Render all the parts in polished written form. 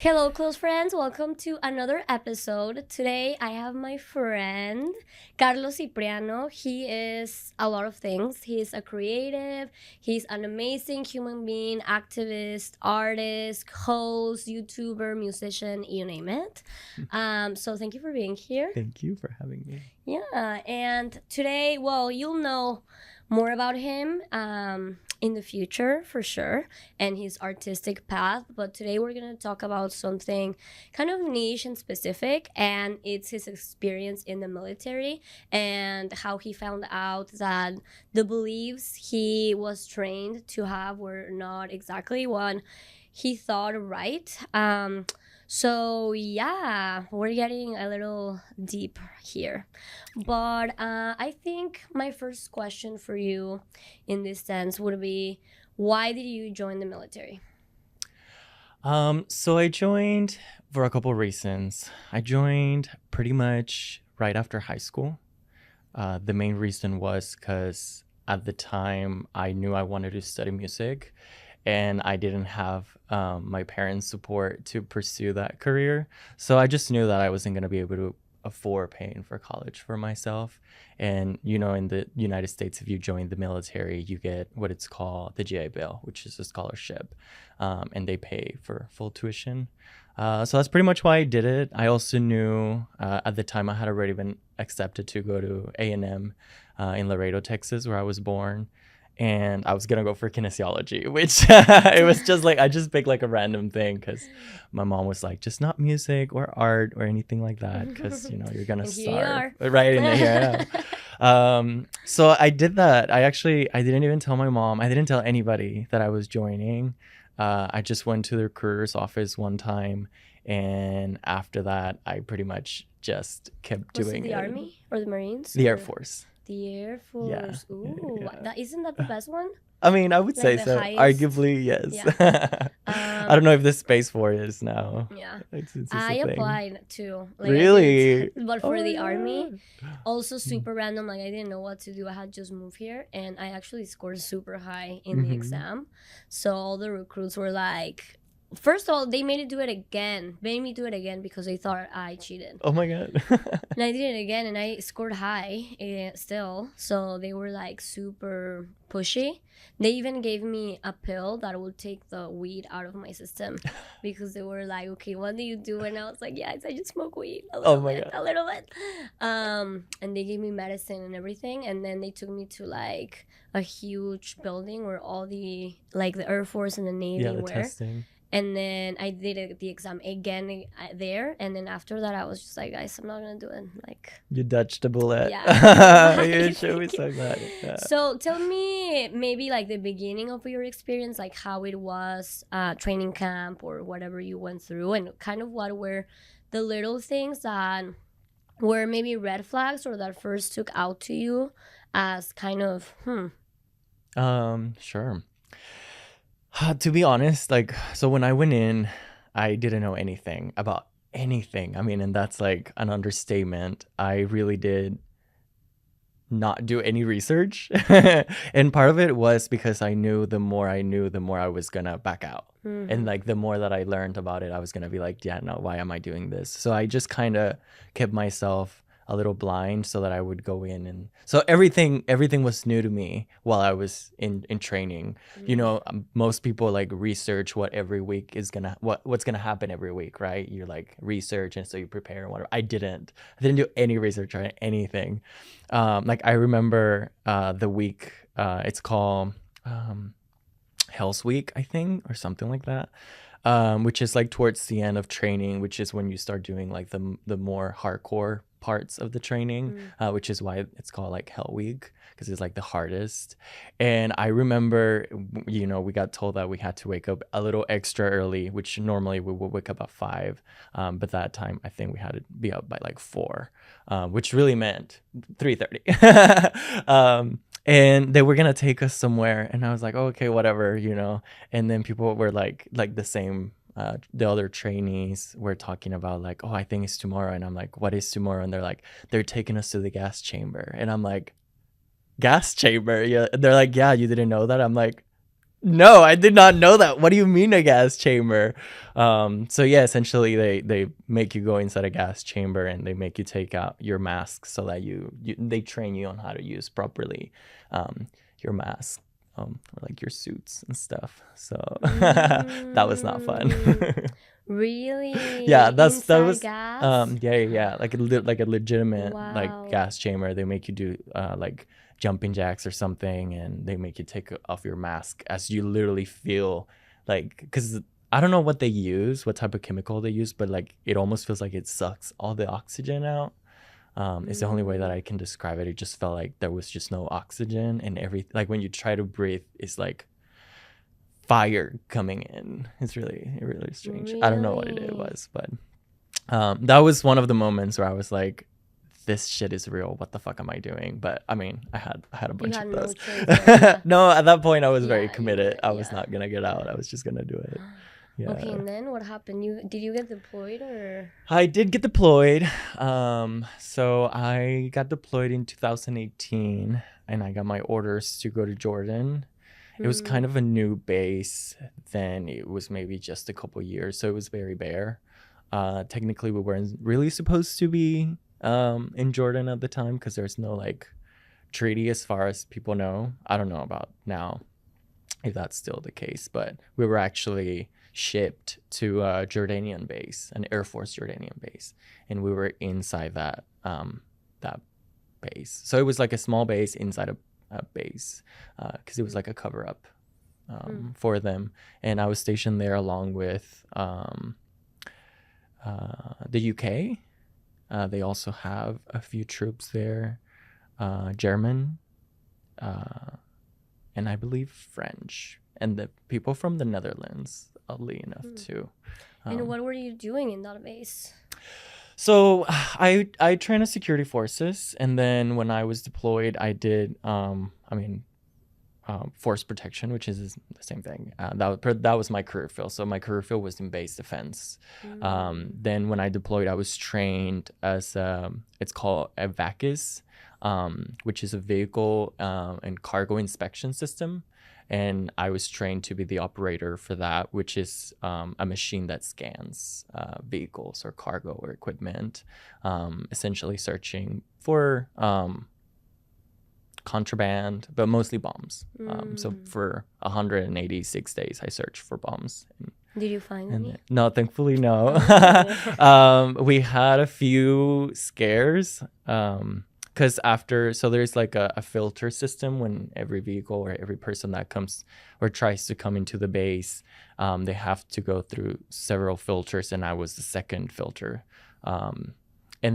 Hello, close friends. Welcome to another episode. Today, I have my friend Carlos Cipriano. He is a lot of things. He's a creative, he's an amazing human being, activist, artist, host, YouTuber, musician, you name it. So, thank you for being here. Thank you for having me. Yeah, and today, well, you'll know more about him in the future for sure and his artistic path. But today we're going to talk about something kind of niche and specific, and it's his experience in the military and how he found out that the beliefs he was trained to have were not exactly what he thought right. So yeah, we're getting a little deep here. But I think my first question for you in this sense would be, why did you join the military? So I joined for a couple reasons. I joined pretty much right after high school. The main reason was because at the time I knew I wanted to study music, and I didn't have my parents' support to pursue that career. So I just knew that I wasn't going to be able to afford paying for college for myself. And, in the United States, if you join the military, you get what it's called the GI Bill, which is a scholarship, and they pay for full tuition. So that's pretty much why I did it. I also knew at the time I had already been accepted to go to A&M in Laredo, Texas, where I was born. And I was gonna go for kinesiology, which it was just like I just picked like a random thing because my mom was like, just not music or art or anything like that, because you're gonna And here starve. you are. Right, and here I am. So I did that. I didn't even tell my mom. I didn't tell anybody that I was joining. I just went to the recruiter's office one time, and after that, I pretty much just kept Was it doing the it. Army or the Marines? The Air Or Force. the Air Yeah. Force. Ooh, Yeah. isn't that the best one? I mean, I would Like say the so. highest? Arguably, yes. Yeah. I don't know if the Space Force is now. Yeah. It's I a thing. applied too. Like I Really? did, but Oh for my the army, god. also super random. Like I didn't know what to do. I had just moved here, and I actually scored super high in the Mm-hmm. exam. So all the recruits were like, first of all, they made it do it again. Made me do it again because they thought I cheated. Oh my god. And I did it again, and I scored high still. So they were like super pushy. They even gave me a pill that would take the weed out of my system because they were like, "Okay, what do you do?" And I was like, "Yes, I just smoke weed a Oh little my bit, god. a little bit." And they gave me medicine and everything, and then they took me to like a huge building where all the like the Air Force and the Yeah, Navy the were, testing. and then I did the exam again there, and then after that I was just like, guys, I'm not gonna do it. Like, You dodged a bullet. yeah. You should be Thank you. so glad. Yeah. So tell me maybe like the beginning of your experience, like how it was training camp or whatever you went through, and kind of what were the little things that were maybe red flags or that first took out to you as kind of Sure. To be honest, like, so when I went in, I didn't know anything about anything. I mean, and that's like an understatement. I really did not do any research. And part of it was because I knew the more I knew, the more I was gonna back out. And like the more that I learned about it, I was gonna be like, yeah, no, why am I doing this? So I just kind of kept myself a little blind so that I would go in, and so everything was new to me while I was in training. Most people like research what every week is gonna what's gonna happen every week, right? You like research, and so you prepare and whatever. I didn't do any research on anything. Like I remember the week, it's called Hell's Week, I think, or something like that. Which is like towards the end of training, which is when you start doing like the more hardcore parts of the training, which is why it's called like Hell Week, because it's like the hardest. And I remember, we got told that we had to wake up a little extra early, which normally we would wake up at 5, but that time I think we had to be up by like 4, which really meant 3:30. And they were gonna take us somewhere, and I was like, oh, okay, whatever. And then people were like the same, the other trainees were talking about like, oh, I think it's tomorrow, and I'm like, what is tomorrow? And they're like, they're taking us to the gas chamber, and I'm like, gas chamber? Yeah. And they're like, yeah, you didn't know that? I'm like, No, I did not know that. What do you mean a gas chamber? So yeah, essentially they make you go inside a gas chamber and they make you take out your mask so that they train you on how to use properly your mask, or like your suits and stuff. So that was not fun. Yeah, Really? that Inside was gas? yeah, like like a legitimate like Wow. gas chamber. They make you do like jumping jacks or something, and they make you take off your mask as you literally feel like, because I don't know what they use, what type of chemical they use, but like it almost feels like it sucks all the oxygen out. It's the only way that Mm. I can describe it. It just felt like there was just no oxygen, and everything, like when you try to breathe, it's like fire coming in. It's really strange. I don't know what it Really? was, but that was one of the moments where I was like, this shit is real. What the fuck am I doing? But I mean, I had a You bunch had of no those. choice then, yeah. No, at that point I was very Yeah, you committed. couldn't, I was yeah. not gonna get out. I was just gonna do it. Okay, Yeah. and then what happened? Did you get deployed or? I did get deployed. So I got deployed in 2018 and I got my orders to go to Jordan. It was Mm. kind of a new base then. It was maybe just a couple years, so it was very bare. Technically we weren't really supposed to be in Jordan at the time because there's no like treaty as far as people know. I don't know about now if that's still the case, but we were actually shipped to a Jordanian base, an Air Force Jordanian base, and we were inside that base. So it was like a small base inside a base because it was like a cover up Mm. for them, and I was stationed there along with the UK. They also have a few troops there, German, uh, and I believe French, and the people from the Netherlands, oddly enough, Mm. too. And what were you doing in that base? So I trained as security forces, and then when I was deployed, I did force protection, which is the same thing. That was my career field. So my career field was in base defense. Mm. Then when I deployed, I was trained as it's called a VACIS, which is a vehicle and cargo inspection system. And I was trained to be the operator for that, which is a machine that scans vehicles or cargo or equipment, essentially searching for contraband, but mostly bombs. So Mm. for 186 days, I searched for bombs. Did you find any? No, thankfully, no. Oh. We had a few scares. Because so there's like a filter system when every vehicle or every person that comes or tries to come into the base, they have to go through several filters, and I was the second filter. And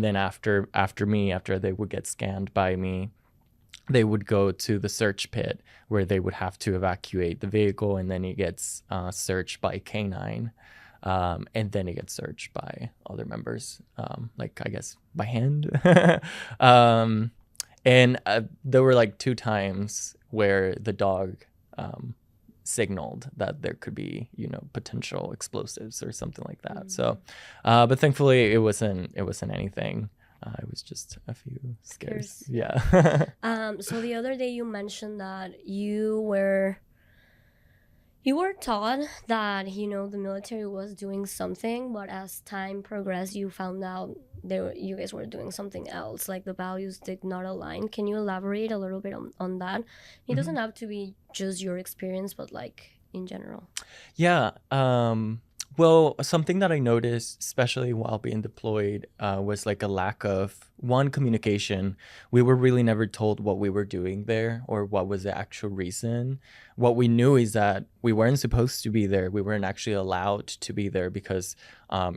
then after they would get scanned by me, they would go to the search pit where they would have to evacuate the vehicle, and then it gets searched by canine, and then it gets searched by other members, like I guess by hand. um, and there were like 2 times where the dog signaled that there could be potential explosives or something like that. So, but thankfully it wasn't anything. It was just a few scares. Yeah. So the other day you mentioned that you were taught that the military was doing something, but as time progressed you found out you guys were doing something else, like the values did not align. Can you elaborate a little bit on that? It doesn't have to be just your experience, but like in general. Yeah. Well, something that I noticed, especially while being deployed, was like a lack of communication. We were really never told what we were doing there or what was the actual reason. What we knew is that we weren't supposed to be there. We weren't actually allowed to be there because,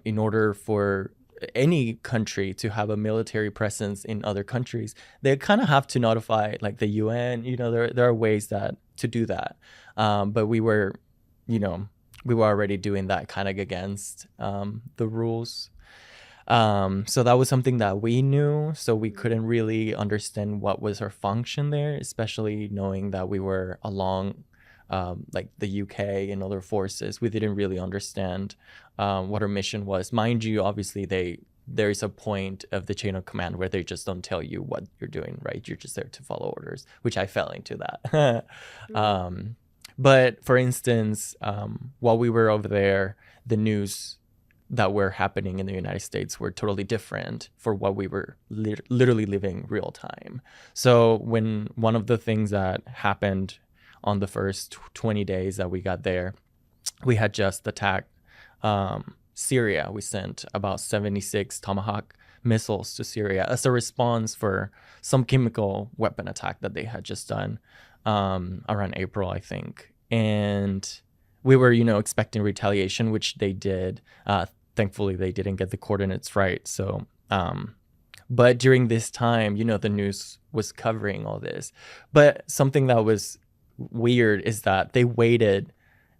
in order for any country to have a military presence in other countries, they kind of have to notify like the UN. There are ways to do that, but we were, you know we were already doing that kind of against the rules. So that was something that we knew. So we couldn't really understand what was our function there, especially knowing that we were along like the UK and other forces. We didn't really understand what our mission was. Mind you, obviously there's a point of the chain of command where they just don't tell you what you're doing, right? You're just there to follow orders, which I fell into that. But for instance, while we were over there, the news that were happening in the United States were totally different for what we were literally living real time. So when one of the things that happened on the first 20 days that we got there, we had just attacked Syria. We sent about 76 Tomahawk missiles to Syria as a response for some chemical weapon attack that they had just done around April, I think. And we were, expecting retaliation, which they did. Thankfully, they didn't get the coordinates right. So, but during this time, the news was covering all this. But something that was weird is that they waited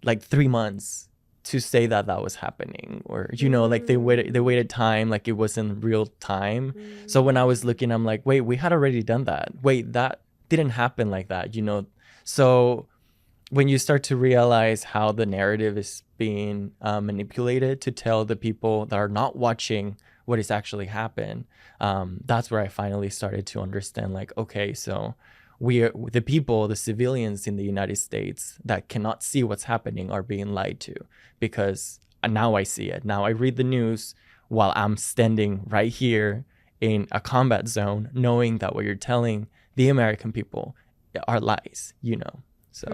like 3 months to say that was happening, or like they waited time, like it was in real time. So when I was looking, I'm like, wait, we had already done that. Wait, that didn't happen like that, So when you start to realize how the narrative is being manipulated to tell the people that are not watching what is actually happened, that's where I finally started to understand, like, okay, so we are the people, the civilians in the United States that cannot see what's happening are being lied to, because now I see it. Now I read the news while I'm standing right here in a combat zone, knowing that what you're telling the American people are lies, So.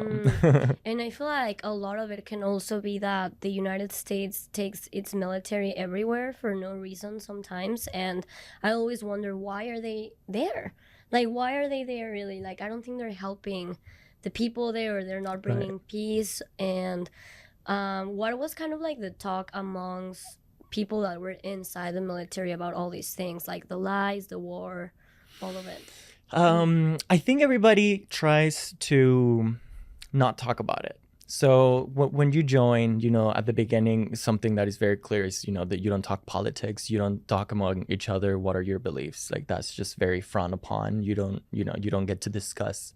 And I feel like a lot of it can also be that the United States takes its military everywhere for no reason sometimes. And I always wonder, why are they there? Like, why are they there really? Like, I don't think they're helping the people there, or they're not bringing peace. And what was kind of like the talk amongst people that were inside the military about all these things, like the lies, the war, all of it? I think everybody tries to not talk about it. So when you join, at the beginning, something that is very clear is, that you don't talk politics, you don't talk among each other. What are your beliefs? Like, that's just very frowned upon. You don't get to discuss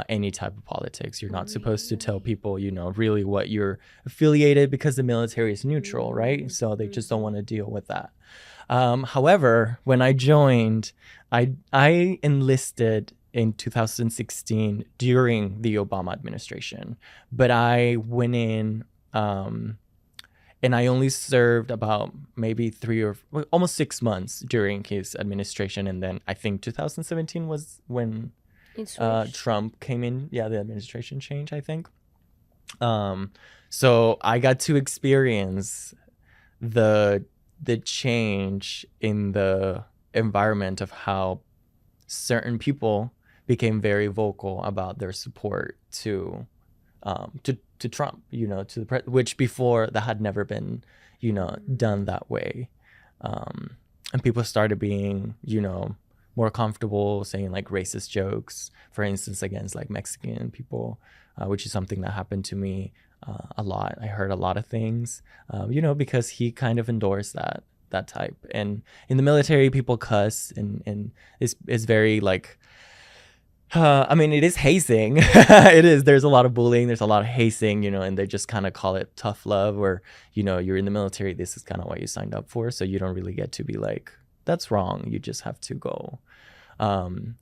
any type of politics. You're not supposed to tell people, really what you're affiliated, because the military is neutral, right? So they just don't want to deal with that. However, when I joined, I enlisted in 2016 during the Obama administration, but I went in and I only served about maybe almost 6 months during his administration. And then I think 2017 was when Trump came in. Yeah, the administration changed, I think. So I got to experience the change in the environment of how certain people became very vocal about their support to Trump, to the which before that had never been, done that way. And people started being, more comfortable saying like racist jokes, for instance, against like Mexican people, which is something that happened to me a lot. I heard a lot of things, because he kind of endorsed that type. And in the military, people cuss, and it's very like, it is hazing. It is. There's a lot of bullying. There's a lot of hazing, and they just kind of call it tough love, or, you're in the military. This is kind of what you signed up for. So you don't really get to be like, that's wrong. You just have to go.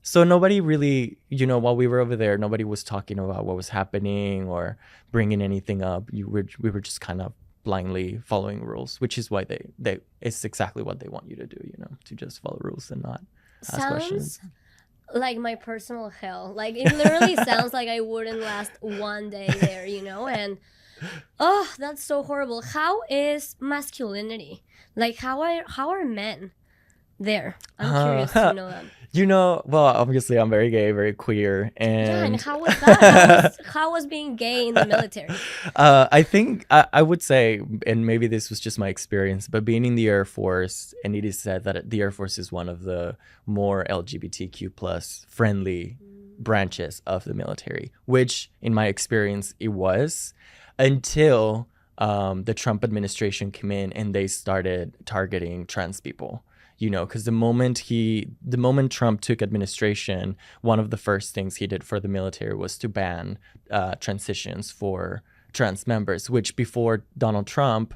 So nobody really, while we were over there, nobody was talking about what was happening or bringing anything up. We were just kind of blindly following rules, which is why it's exactly what they want you to do, to just follow rules and not ask questions. Like my personal hell. Like, it literally sounds like I wouldn't last one day there, and oh, that's so horrible. How is masculinity? Like, how are men there? I'm curious to know that. Well, obviously I'm very gay, very queer, and how was that? How was being gay in the military? I think I would say, and maybe this was just my experience, but being in the Air Force, and it is said that the Air Force is one of the more LGBTQ plus friendly branches of the military, which in my experience it was, until the Trump administration came in and they started targeting trans people. Because the moment Trump took administration, one of the first things he did for the military was to ban transitions for trans members, which before Donald Trump,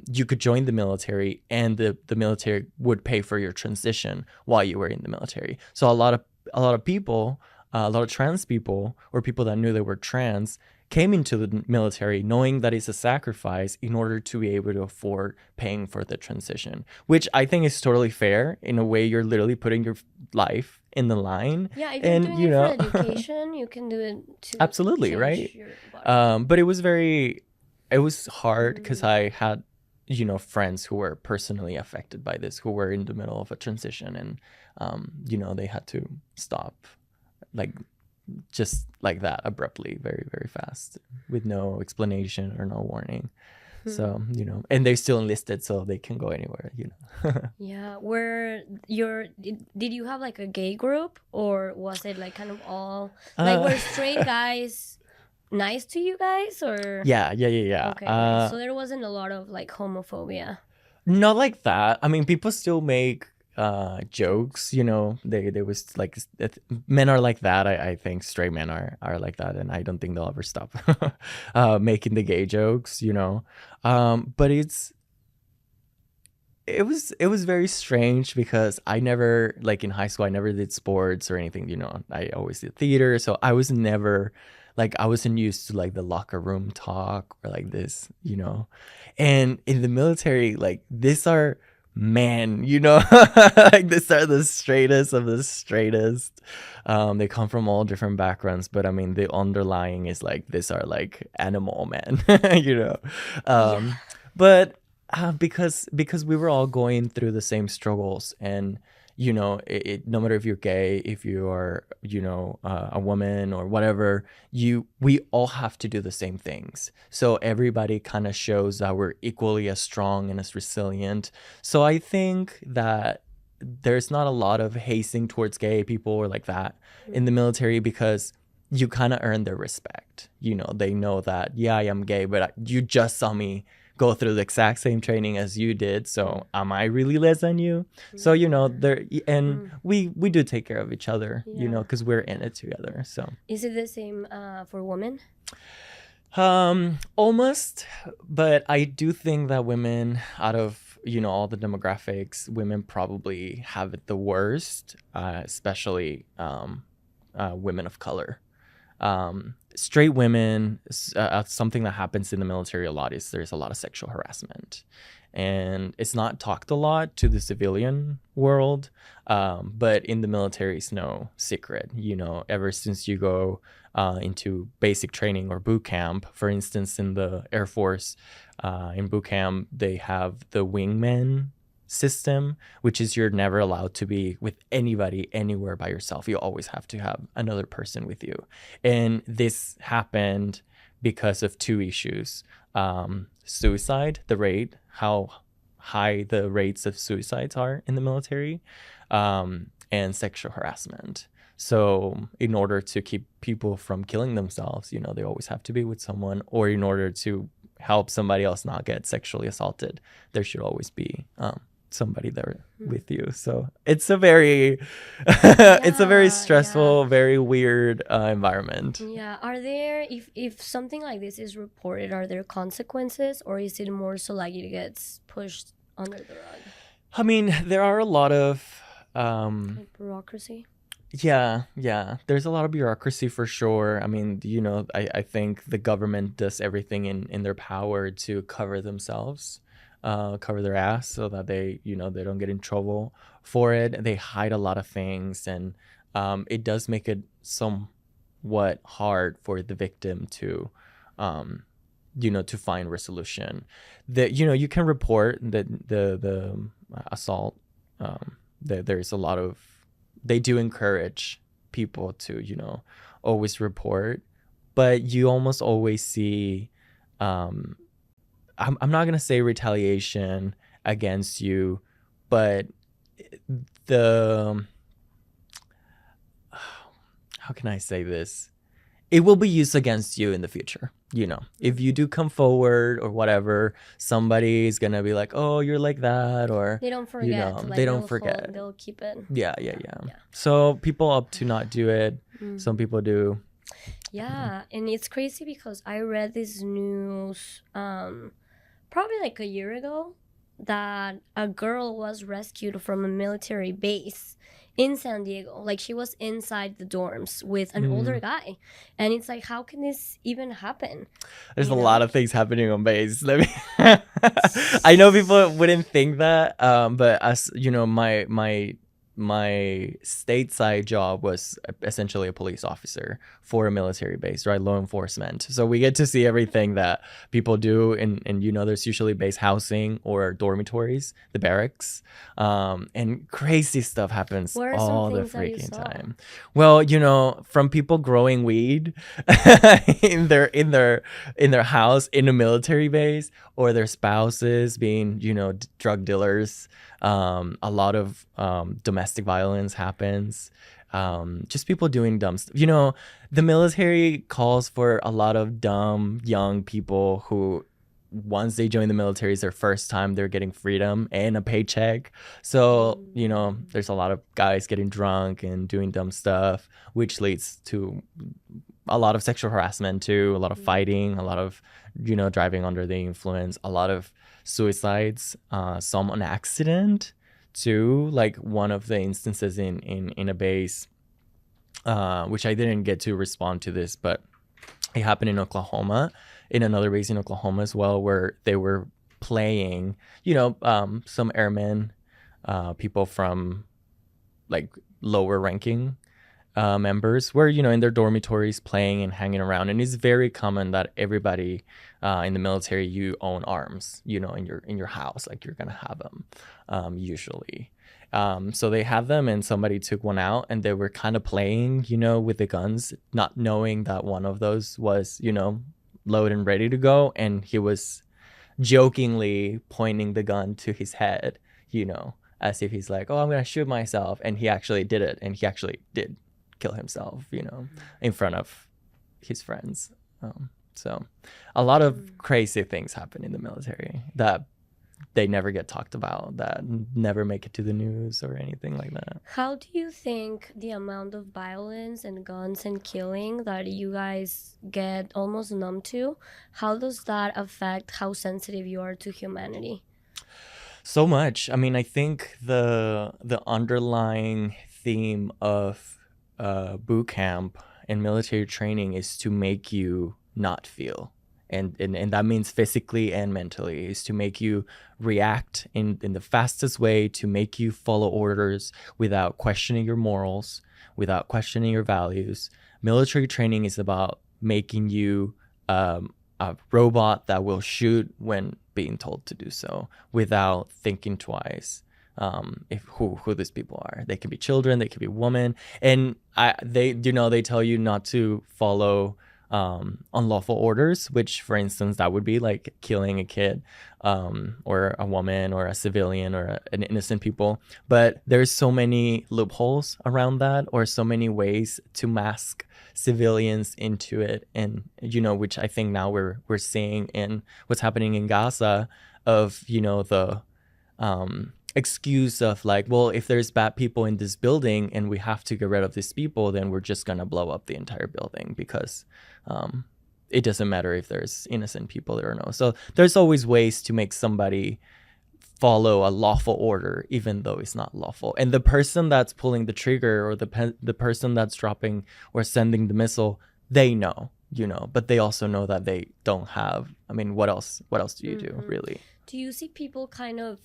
you could join the military and the military would pay for your transition while you were in the military. So a lot of people, a lot of trans people, or people that knew they were trans, came into the military knowing that it's a sacrifice in order to be able to afford paying for the transition, which I think is totally fair. In a way, you're literally putting your life in the line. Yeah, if you're And doing it for education, you can do it to absolutely, change right? your body. But it was hard because I had, friends who were personally affected by this, who were in the middle of a transition, and they had to stop, like, just like that, abruptly, very, very fast, with no explanation or no warning. So, and they're still enlisted, so they can go anywhere, Yeah, did you have like a gay group, or was it like kind of all like were straight guys nice to you guys, or? Yeah. Okay, right. So there wasn't a lot of like homophobia. Not like that. I mean, people still make jokes, they was like, men are like that. I think straight men are like that, and I don't think they'll ever stop making the gay jokes, but it was very strange because I never, like, in high school, I never did sports or anything, I always did theater, so I was never, like, I wasn't used to like the locker room talk or like this, and in the military, like, these are men, like, these are the straightest of the straightest. They come from all different backgrounds, but I mean, the underlying is like, these are like animal men, Yeah. but because we were all going through the same struggles, and no matter if you're gay, if you are, a woman or whatever, we all have to do the same things, so everybody kind of shows that we're equally as strong and as resilient. So I think that there's not a lot of hazing towards gay people or like that in the military, because you kind of earn their respect. They know that, yeah, I am gay, but you just saw me go through the exact same training as you did, so am I really less than you? So there, and we do take care of each other, because we're in it together. So is it the same for women? Almost, but I do think that women, out of all the demographics, women probably have it the worst, especially women of color. Straight women, something that happens in the military a lot is there's a lot of sexual harassment, and it's not talked a lot to the civilian world, but in the military it's no secret. Ever since you go into basic training or boot camp, for instance, in the Air Force, in boot camp they have the wingman system, which is you're never allowed to be with anybody anywhere by yourself. You always have to have another person with you. And this happened because of two issues: suicide, the rate, how high the rates of suicides are in the military, and sexual harassment. So in order to keep people from killing themselves, they always have to be with someone, or in order to help somebody else not get sexually assaulted, there should always be somebody there with you. So it's a very it's a very stressful, very weird environment. Yeah. Are there, if something like this is reported, are there consequences, or is it more so like it gets pushed under the rug? I mean, there are a lot of like bureaucracy. Yeah, there's a lot of bureaucracy for sure. I mean, I think the government does everything in their power to cover themselves, cover their ass, so that they don't get in trouble for it. They hide a lot of things, and it does make it somewhat hard for the victim to to find resolution. That you can report the assault. There's a lot of, they do encourage people to always report, but you almost always see I'm not gonna say retaliation against you, but the how can I say this? It will be used against you in the future. If you do come forward or whatever, somebody is gonna be like, "Oh, you're like that," or they don't forget. They don't forget. They'll keep it. Yeah. So people opt to not do it. Some people do. Yeah, and it's crazy because I read this news probably like a year ago, that a girl was rescued from a military base, in San Diego. Like she was inside the dorms with an older guy. And it's like, how can this even happen? There's You a know? lot of things happening on base. Let me I know people wouldn't think that, but as you know, my stateside job was essentially a police officer for a military base, right? Law enforcement. So we get to see everything that people do, and you know, there's usually base housing or dormitories, the barracks, and crazy stuff happens What are some all the things that you freaking saw? time. Well, you know, from people growing weed in their house in a military base, or their spouses being, you know, drug dealers. A lot of domestic violence happens. Just people doing dumb stuff. You know, the military calls for a lot of dumb young people who, once they join the military, is their first time they're getting freedom and a paycheck. So, you know, there's a lot of guys getting drunk and doing dumb stuff, which leads to a lot of sexual harassment too, a lot of fighting, a lot of, you know, driving under the influence, a lot of suicides, some on accident too. Like one of the instances in a base, which I didn't get to respond to this, but it happened in Oklahoma, in another base in Oklahoma as well, where they were playing, you know, some airmen, people from like lower ranking members were, you know, in their dormitories playing and hanging around. And it's very common that everybody in the military, you own arms, you know, in your house, like you're gonna have them usually. So they had them, and somebody took one out, and they were kind of playing, you know, with the guns, not knowing that one of those was, you know, loaded and ready to go, and he was jokingly pointing the gun to his head, you know, as if he's like, oh, I'm gonna shoot myself, and he actually did it, and he actually did kill himself, you know, in front of his friends. So a lot of crazy things happen in the military that they never get talked about, that never make it to the news or anything like that. How do you think the amount of violence and guns and killing that you guys get almost numb to, how does that affect how sensitive you are to humanity? So much. I mean, I think the underlying theme of boot camp and military training is to make you not feel, and that means physically and mentally, is to make you react in the fastest way, to make you follow orders without questioning your morals, without questioning your values. Military training is about making you a robot that will shoot when being told to do so, without thinking twice. If who these people are, they can be children, they can be women, and they, you know, they tell you not to follow unlawful orders, which, for instance, that would be like killing a kid, or a woman, or a civilian, or an innocent people. But there's so many loopholes around that, or so many ways to mask civilians into it, and, you know, which I think now we're seeing in what's happening in Gaza, of, you know, the excuse of like, well, if there's bad people in this building and we have to get rid of these people, then we're just gonna blow up the entire building, because it doesn't matter if there's innocent people there or no. So there's always ways to make somebody follow a lawful order even though it's not lawful, and the person that's pulling the trigger, or the person that's dropping or sending the missile, they know, you know, but they also know that they don't have, I mean, what else do you do, really? Do you see people kind of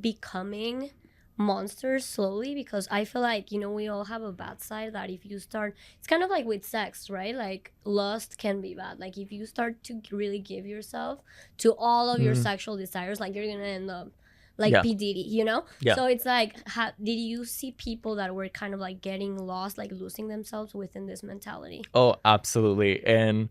becoming monsters slowly? Because I feel like, you know, we all have a bad side, that if you start, it's kind of like with sex, right? Like lust can be bad. Like if you start to really give yourself to all of your sexual desires, like you're gonna end up like Yeah. P. Diddy, you know? Yeah. So it's like, did you see people that were kind of like getting lost, like losing themselves within this mentality? Oh, absolutely. And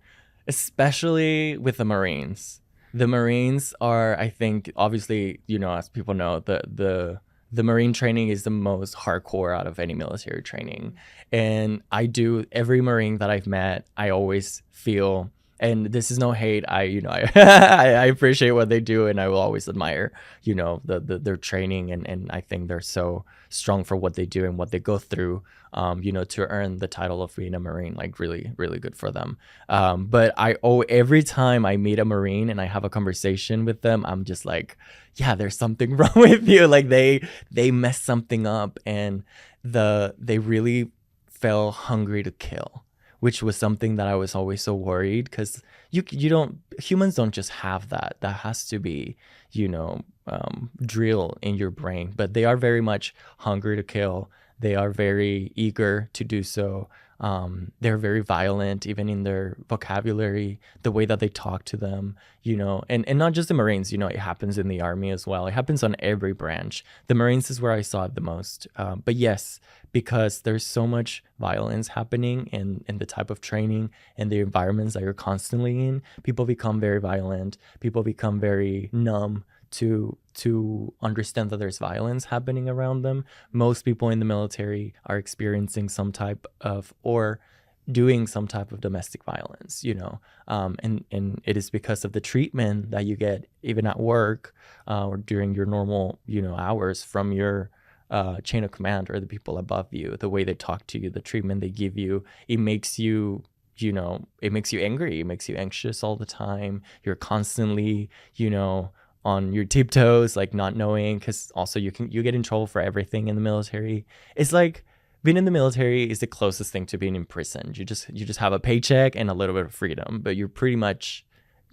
especially with the Marines. The Marines are, I think, obviously, you know, as people know, the Marine training is the most hardcore out of any military training. And every Marine that I've met, I always feel and this is no hate. I appreciate what they do, and I will always admire, their training, and I think they're so strong for what they do and what they go through, to earn the title of being a Marine. Like, really, really good for them. But every time I meet a Marine and I have a conversation with them, I'm just like, yeah, there's something wrong with you. Like, they messed something up, and they really fell hungry to kill, which was something that I was always so worried, because humans don't just have that. That has to be, drill in your brain. But they are very much hungry to kill. They are very eager to do so. They're very violent, even in their vocabulary, the way that they talk to them, and not just the Marines, it happens in the Army as well. It happens on every branch. The Marines is where I saw it the most. But yes, because there's so much violence happening in the type of training and the environments that you're constantly in, people become very violent. People become very numb to understand that there's violence happening around them. Most people in the military are experiencing some type of, or doing some type of domestic violence, and it is because of the treatment that you get even at work, or during your normal, hours from your chain of command, or the people above you, the way they talk to you, the treatment they give you. It makes you, it makes you angry. It makes you anxious all the time. You're constantly, on your tiptoes, like not knowing, because also you get in trouble for everything in the military. It's like being in the military is the closest thing to being in prison. You just have a paycheck and a little bit of freedom, but you're pretty much,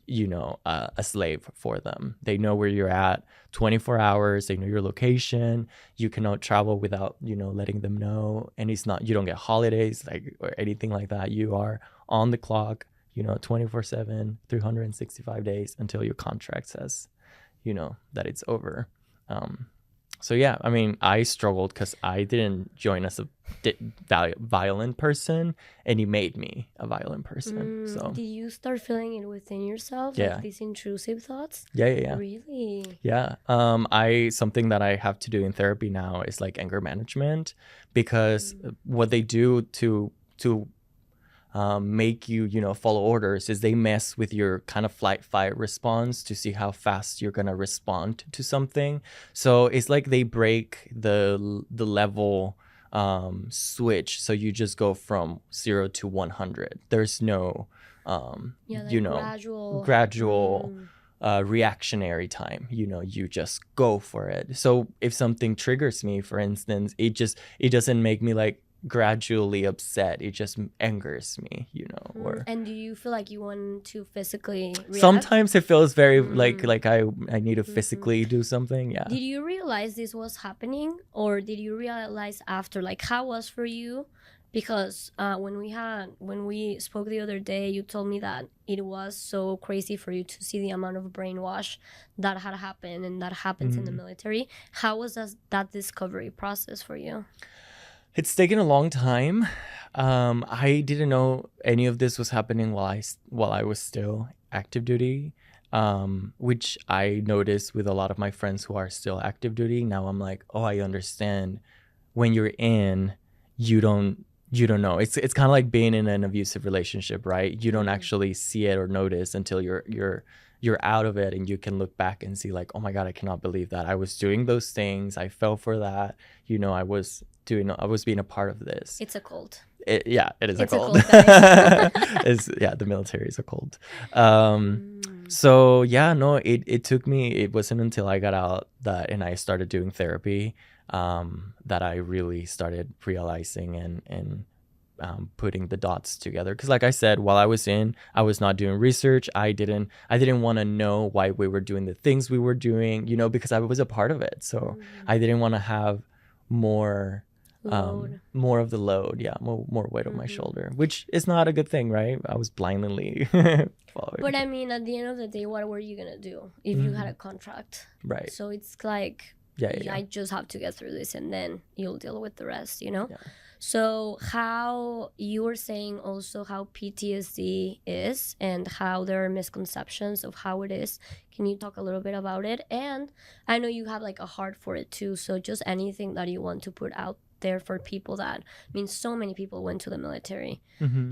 a slave for them. They know where you're at 24 hours. They know your location. You cannot travel without, letting them know. And you don't get holidays, like, or anything like that. You are on the clock, 24/7, 365 days until your contract says, that it's over. So yeah, I mean, I struggled because I didn't join as a violent person, and he made me a violent person. So did you start feeling it within yourself, like these intrusive thoughts? Yeah. Really? Yeah. Something that I have to do in therapy now is like anger management, because what they do to make you, follow orders, is they mess with your kind of flight fight response to see how fast you're gonna respond to something. So it's like they break the level switch, so you just go from 0 to 100. There's no gradual reactionary time. You just go for it. So if something triggers me, for instance, it doesn't make me like gradually upset. It just angers me, or and do you feel like you want to physically react? Sometimes it feels very like I need to physically do something. Yeah. Did you realize this was happening, or did you realize after? Like, how was for you? Because when we spoke the other day, you told me that it was so crazy for you to see the amount of brainwash that had happened, and that happens in the military. How was that discovery process for you? It's taken a long time. I didn't know any of this was happening while I was still active duty, which I noticed with a lot of my friends who are still active duty. Now I'm like, oh, I understand. When you're in, you don't know. It's kind of like being in an abusive relationship, right? You don't actually see it or notice until you're out of it, and you can look back and see like, oh my God, I cannot believe that I was doing those things. I fell for that. I was being a part of this. It's a cult. It is a cult. The military is a cult. So yeah, no, it took me, it wasn't until I got out and I started doing therapy, that I really started realizing and putting the dots together. Because like I said, while I was not doing research. I didn't want to know why we were doing the things we were doing, because I was a part of it. So I didn't want to have more of the load, more weight on my shoulder, which is not a good thing, right? I was blindly following. But I mean, at the end of the day, what were you gonna do if you had a contract? Right. So it's like, I just have to get through this, and then you'll deal with the rest, So how you were saying also how PTSD is, and how there are misconceptions of how it is. Can you talk a little bit about it? And I know you have like a heart for it too, so just anything that you want to put out there for people that, so many people went to the military.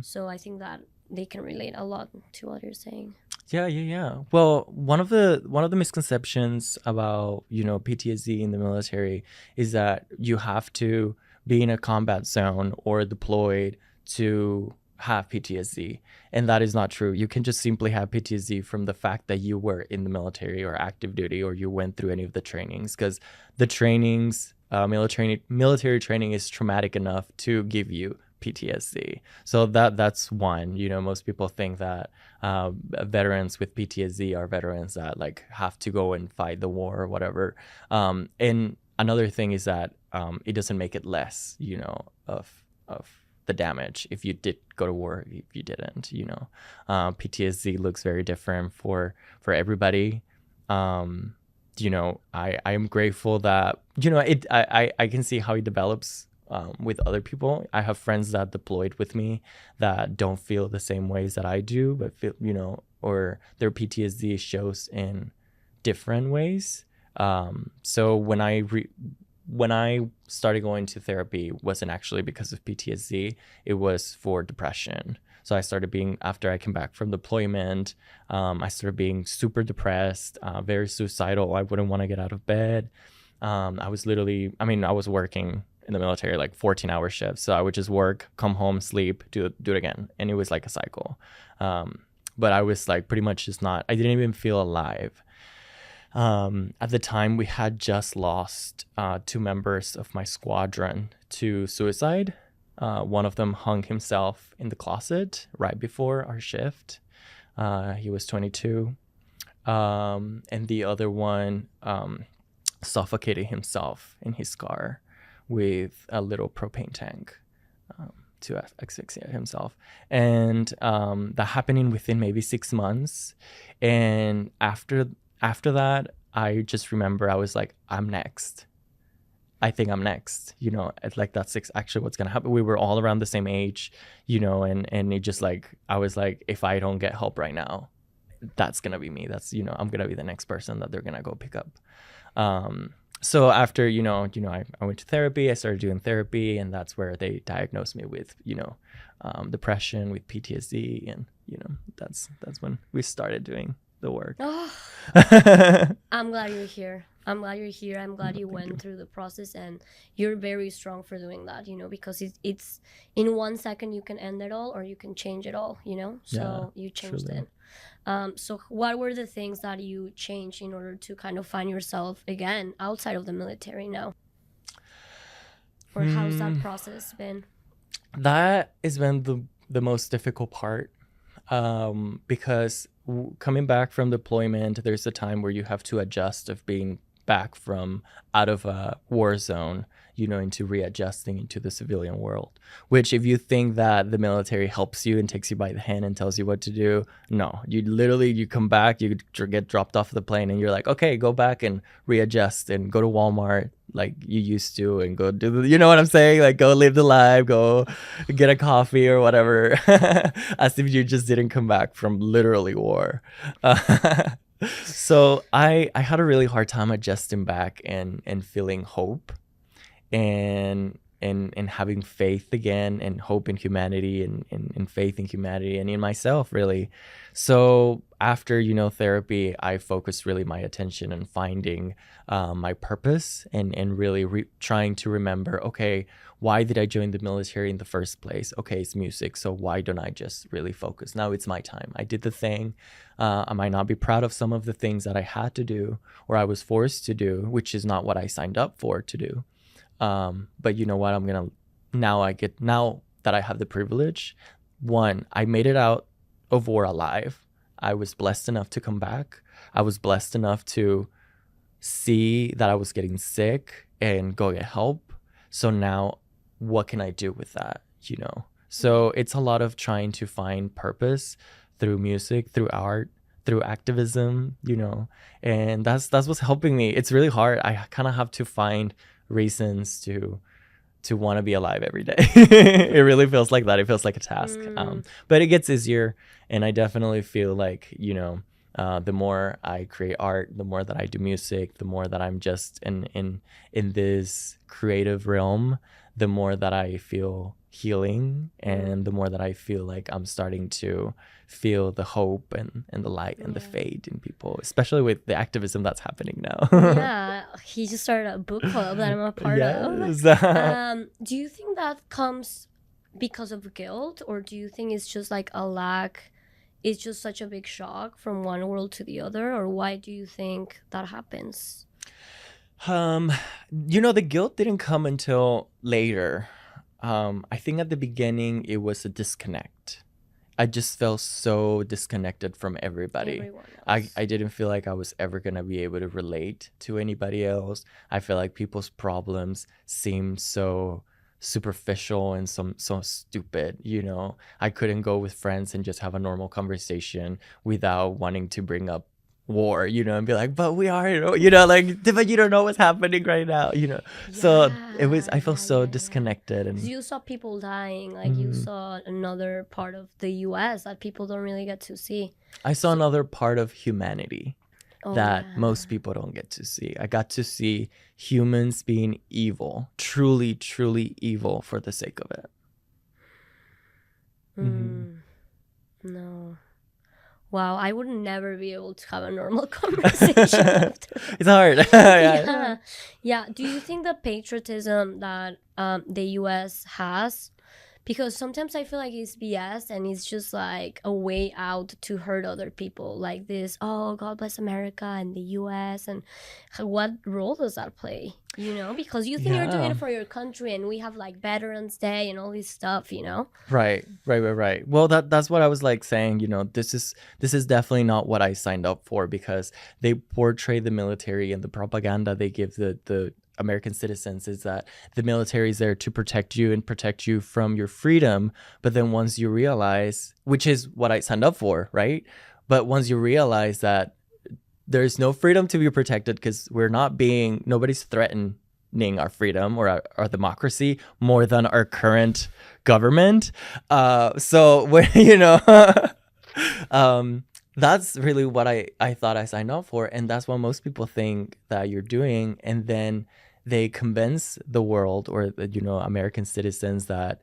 So I think that they can relate a lot to what you're saying. Yeah. Well, one of the misconceptions about, PTSD in the military is that you have to be in a combat zone or deployed to have PTSD. And that is not true. You can just simply have PTSD from the fact that you were in the military or active duty, or you went through any of the trainings, because the trainings, military training is traumatic enough to give you PTSD. So that's one. Most people think that veterans with PTSD are veterans that like have to go and fight the war or whatever. And another thing is that it doesn't make it less, of the damage if you did go to war, if you didn't. PTSD looks very different for everybody. I am grateful that I can see how it develops with other people. I have friends that deployed with me that don't feel the same ways that I do, but feel, or their PTSD shows in different ways. So when I started going to therapy, it wasn't actually because of PTSD. It was for depression. So I started being, after I came back from deployment, I started being super depressed, very suicidal. I wouldn't want to get out of bed. I was working in the military like 14-hour shifts. So I would just work, come home, sleep, do it again. And it was like a cycle. But I was like pretty much just I didn't even feel alive. At the time, we had just lost 2 members of my squadron to suicide. One of them hung himself in the closet right before our shift. He was 22. And the other one suffocated himself in his car with a little propane tank to asphyxiate himself. And that happening within maybe 6 months. And after that, I just remember I was like, I'm next. I think I'm next. It's like that's actually what's gonna happen. We were all around the same age, and it just like, I was like, if I don't get help right now, that's gonna be me. That's, I'm gonna be the next person that they're gonna go pick up. So after, I went to therapy, I started doing therapy, and that's where they diagnosed me with, depression, with PTSD. And, that's when we started doing the work. Oh, I'm glad you're here. I'm glad you went through the process, and you're very strong for doing that, because it's in 1 second you can end it all or you can change it all, so you changed truly. it. So what were the things that you changed in order to kind of find yourself again outside of the military now? Or how's that process been? That has been the most difficult part, because coming back from deployment, there's a time where you have to adjust of being back from out of a war zone, into readjusting into the civilian world. Which, if you think that the military helps you and takes you by the hand and tells you what to do, no, you come back, you get dropped off the plane, and you're like, okay, go back and readjust and go to Walmart like you used to, and go do you know what I'm saying? Like, go live the life, go get a coffee or whatever, as if you just didn't come back from literally war. So I had a really hard time adjusting back and feeling hope and having faith again, and hope in humanity, and faith in humanity and in myself, really. So after, therapy, I focused really my attention on finding my purpose, and really trying to remember, okay, why did I join the military in the first place? Okay, it's music. So why don't I just really focus? Now it's my time. I did the thing. I might not be proud of some of the things that I had to do or I was forced to do, which is not what I signed up for to do. But you know what? Now that I have the privilege, one, I made it out of war alive. I was blessed enough to come back. I was blessed enough to see that I was getting sick and go get help. So now what can I do with that? So it's a lot of trying to find purpose through music, through art, through activism, and that's what's helping me. It's really hard. I kind of have to find reasons to want to be alive every day. It really feels like that. It feels like a task. But it gets easier, and I definitely feel like, The more I create art, the more that I do music, the more that I'm just in this creative realm, the more that I feel healing, and the more that I feel like I'm starting to feel the hope and the light and the Yeah. faith in people, especially with the activism that's happening now. Yeah, he just started a book club that I'm a part of. Yes. Do you think that comes because of guilt, or do you think it's just like a lack? It's just such a big shock from one world to the other, or why do you think that happens? Um, the guilt didn't come until later. I think at the beginning it was a disconnect. I just felt so disconnected from everybody. Everyone I, else. I didn't feel like I was ever going to be able to relate to anybody else. I feel like people's problems seemed so superficial and so stupid, I couldn't go with friends and just have a normal conversation without wanting to bring up war, and be like, but we are, like, but you don't know what's happening right now. So I felt so Yeah. disconnected. 'Cause And you saw people dying, like you mm, saw another part of the U.S. that people don't really get to see. I saw So, another part of humanity oh that yeah. most people don't get to see. I got to see humans being evil, truly, truly evil for the sake of it. Hmm. No. Wow, I would never be able to have a normal conversation after that. It's hard. Yeah. Yeah. Do you think the patriotism that the US has, because sometimes I feel like it's BS and it's just like a way out to hurt other people, like this, oh, God bless America and the US, and what role does that play? Because you think you're doing Yeah. it for your country, and we have like Veterans Day and all this stuff. Right. Well, that's what I was like saying. This is definitely not what I signed up for, because they portray the military, and the propaganda they give the American citizens is that the military is there to protect you and protect you from your freedom. But then once you realize, which is what I signed up for, right? But once you realize that there's no freedom to be protected, because nobody's threatening our freedom or our democracy more than our current government. So when that's really what I thought I signed up for, and that's what most people think that you're doing. And then they convince the world, or American citizens, that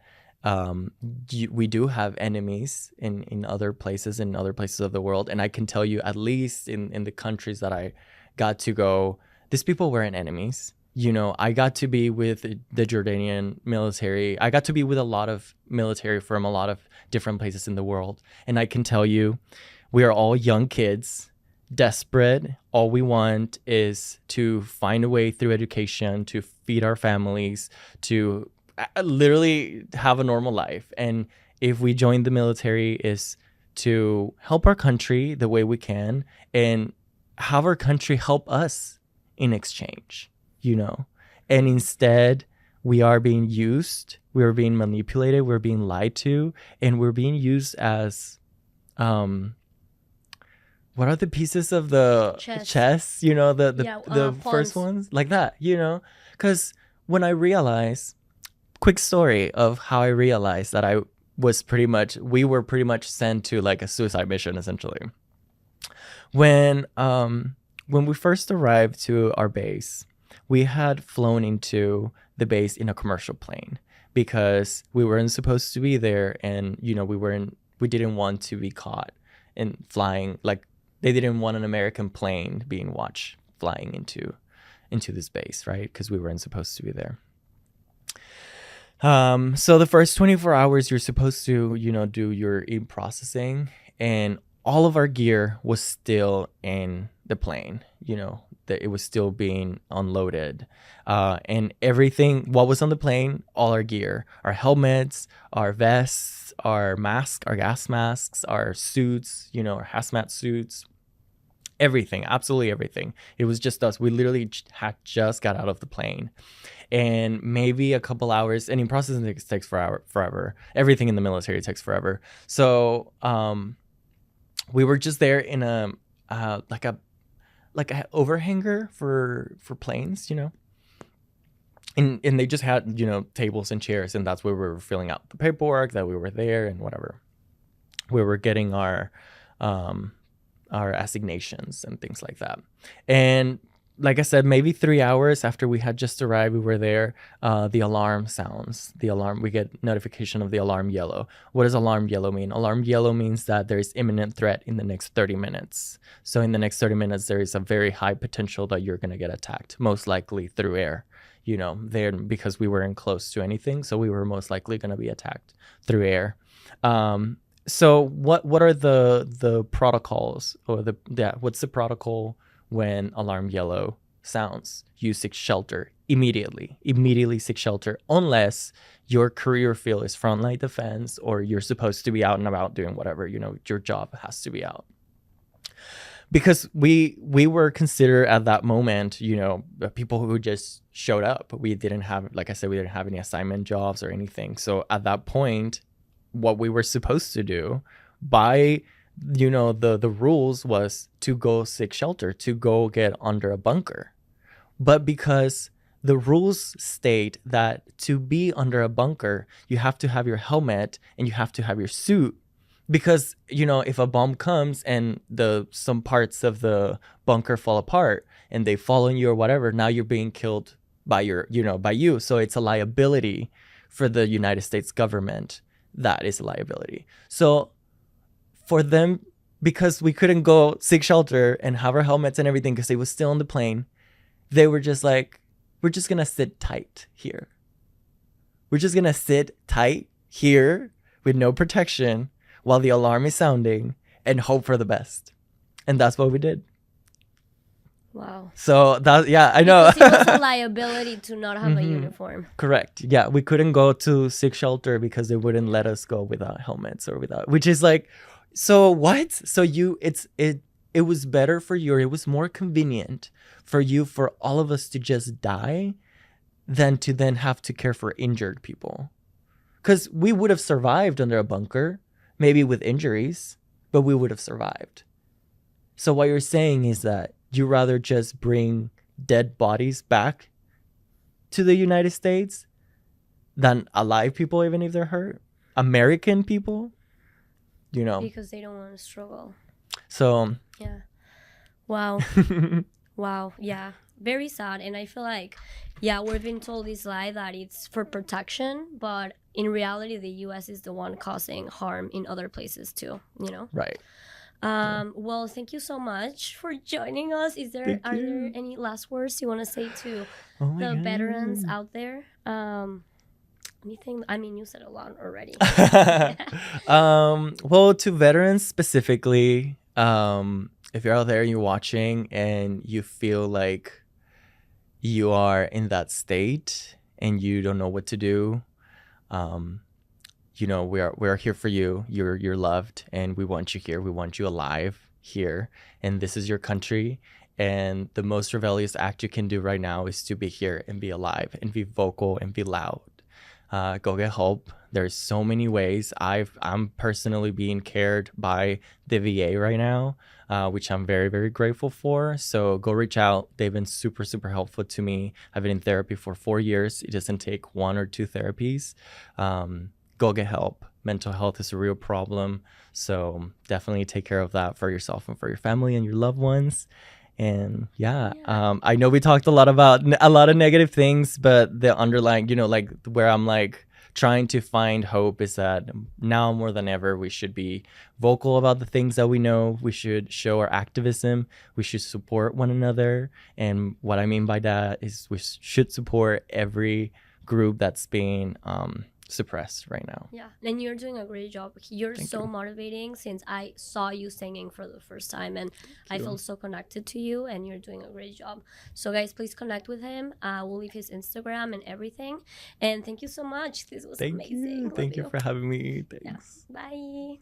we do have enemies in other places, of the world. And I can tell you, at least in the countries that I got to go, these people weren't enemies. I got to be with the Jordanian military. I got to be with a lot of military from a lot of different places in the world. And I can tell you, we are all young kids, desperate. All we want is to find a way through education to feed our families, to literally have a normal life. And if we join the military, is to help our country the way we can, and have our country help us in exchange. And instead, we are being used, we are being manipulated, we're being lied to, and we're being used as what are the pieces of the chess, the first pawns. ones, like that, because when I realized, quick story of how I realized that we were pretty much sent to like a suicide mission, essentially. When we first arrived to our base, we had flown into the base in a commercial plane, because we weren't supposed to be there, and we didn't want to be caught in flying. Like, they didn't want an American plane being watched flying into this base, right? Because we weren't supposed to be there. So the first 24 hours, you're supposed to, do your processing, and all of our gear was still in the plane, that it was still being unloaded. And everything, what was on the plane, all our gear, our helmets, our vests, our masks, our gas masks, our suits, our hazmat suits, everything, absolutely everything. It was just us. We literally had just got out of the plane. And maybe a couple hours, and in processing takes forever. Everything in the military takes forever. So we were just there in a like a overhanger for planes, and they just had tables and chairs, and that's where we were filling out the paperwork that we were there and whatever. We were getting our our assignations and things like that. And like I said, maybe 3 hours after we had just arrived, we were there. The alarm sounds. The alarm. We get notification of the alarm yellow. What does alarm yellow mean? Alarm yellow means that there is imminent threat in the next 30 minutes. So in the next 30 minutes, there is a very high potential that you're gonna get attacked, most likely through air. There because we weren't close to anything, so we were most likely gonna be attacked through air. So what are the protocols or what's the protocol when alarm yellow sounds? You seek shelter immediately seek shelter, unless your career field is frontline defense or you're supposed to be out and about doing whatever, your job has to be out. Because we were considered at that moment, people who just showed up. We didn't have, like I said, we didn't have any assignment jobs or anything. So at that point, what we were supposed to do by the rules was to go seek shelter, to go get under a bunker. But because the rules state that to be under a bunker, you have to have your helmet and you have to have your suit, because if a bomb comes and some parts of the bunker fall apart and they fall on you or whatever, now you're being killed by you. So it's a liability for the United States government. That is a liability. So for them, because we couldn't go seek shelter and have our helmets and everything because they was still on the plane, they were just like, we're just going to sit tight here. We're just going to sit tight here with no protection while the alarm is sounding and hope for the best. And that's what we did. Wow. So that, yeah, I know. Because it was a liability to not have a uniform. Correct. Yeah, we couldn't go to seek shelter because they wouldn't let us go without helmets or without, which is like, so what? So it was better for you, or it was more convenient for all of us to just die than to then have to care for injured people. Because we would have survived under a bunker, maybe with injuries, but we would have survived. So what you're saying is that you rather just bring dead bodies back to the United States than alive people, even if they're hurt? American people? Because they don't want to struggle. So... yeah. Wow. Wow. Yeah. Very sad. And I feel like, we've been told this lie that it's for protection, but in reality, the U.S. is the one causing harm in other places too, Right. Well, thank you so much for joining us. Are there any last words you want to say to the veterans out there? Anything? I mean, you said a lot already. Well, to veterans specifically, if you're out there and you're watching and you feel like you are in that state and you don't know what to do, we are here for you. You're loved, and we want you here. We want you alive here, and this is your country. And the most rebellious act you can do right now is to be here and be alive and be vocal and be loud. Go get help. There's so many ways. I'm personally being cared by the VA right now, which I'm very, very grateful for. So go reach out. They've been super, super helpful to me. I've been in therapy for 4 years. It doesn't take 1 or 2 therapies. Go get help. Mental health is a real problem. So definitely take care of that for yourself and for your family and your loved ones. And I know we talked a lot about a lot of negative things, but the underlying, like where I'm like trying to find hope is that now more than ever, we should be vocal about the things that we know. We should show our activism. We should support one another. And what I mean by that is we should support every group that's being suppressed right now. Yeah, and you're doing a great job. You're so motivating since I saw you singing for the first time, and I feel so connected to you, and you're doing a great job. So guys, please connect with him. We'll leave his Instagram and everything. And thank you so much. This was amazing. Thank you for having me. Thanks. Yeah. Bye.